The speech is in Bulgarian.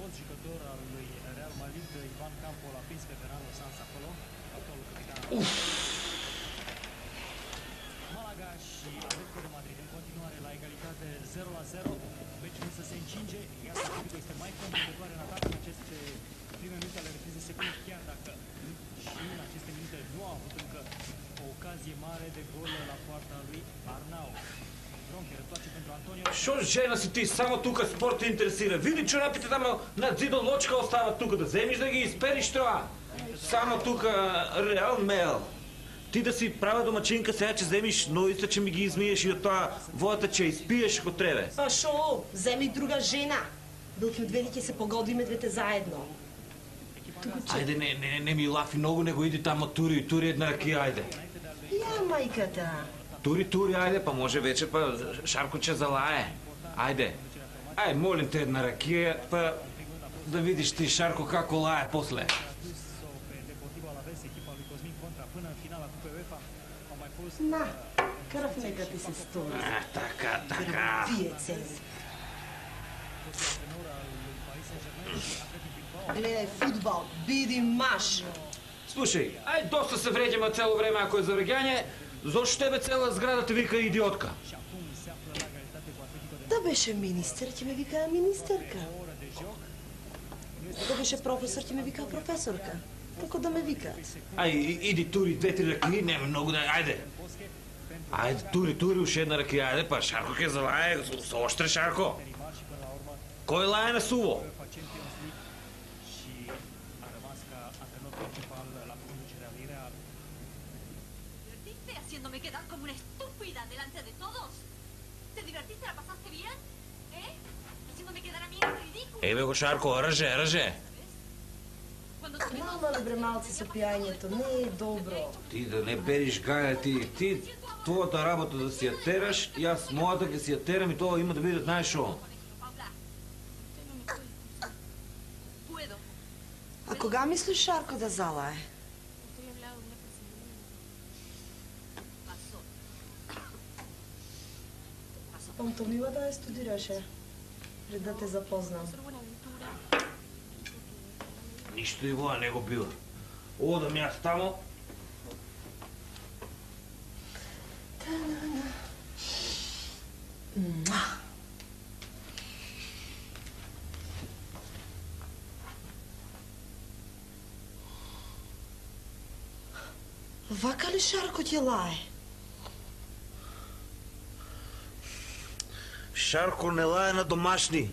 fost jucător al lui Real Madrid, Ivan Campo l-a prins pe Fernando Sanz acolo, actualul capitan. Malaga și Atletico de Madrid în continuare la egalitate 0-0. Meciul însă se încinge, iar Atletico este mai comprometătoare în atac în aceste prime minute ale reprizei secunde, chiar dacă și în aceste minute nu a avut încă o ocazie mare de gol la poarta lui Arnau. Що жена си ти? Само тук спорт те интересира. Види чорапите там на дзидо лочка остава тук. Да вземеш да ги изпериш това. Само тук реал мел. Ти да си правя домачинка сега, че вземеш ноица, че ми ги измиеш и от това водата, че изпиеш ако трябва. А шо? Вземи друга жена. Да от медведите се погодиме двете заедно. Айде, не ми лафи много, не го иди там от тури една ракия, айде. Я майката. Тури, айде, па може вече, па Шарко, че залае. Айде. Ай, молим те една ракия, па да видиш ти Шарко как лае после. На, кръв нека ти се стори. Така. Кръвиецез. Гледай футбол, биди маш. Слушай, ай доста се вредима цяло време, ако е за врегяне. Защо тебе цяла сградата вика идиотка? Да беше министър, ти ме вика министърка. Да беше професор, ти ме вика професорка. Како да ме викат? Ай, иди тури, две-три ръки, нема много да... Айде! Айде, тури, уж една ръки, айде, па Шарко ке залае, още Шарко! Кой лае на Суво? Haciéndome quedar como una estúpida delante de todos. ¿Te divertiste? ¿La pasaste bien? ¿Eh? Haciéndome quedar a mí en ridículo. Ей бе го, Шарко, ръже! Мама ли бре малци са пиянието, не е добро. Ти да не бериш галя ти твоята работа да си я тераш и аз моята ке си я терам и това има да видят, знаеш шо. А кога мислиш Шарко да залае? Пантомима да я студираше, пред да те запознам. Нищо его не го бива. Ода ми аз тамо. Вака ли Шарко ти лае? Шарко не лае на домашни.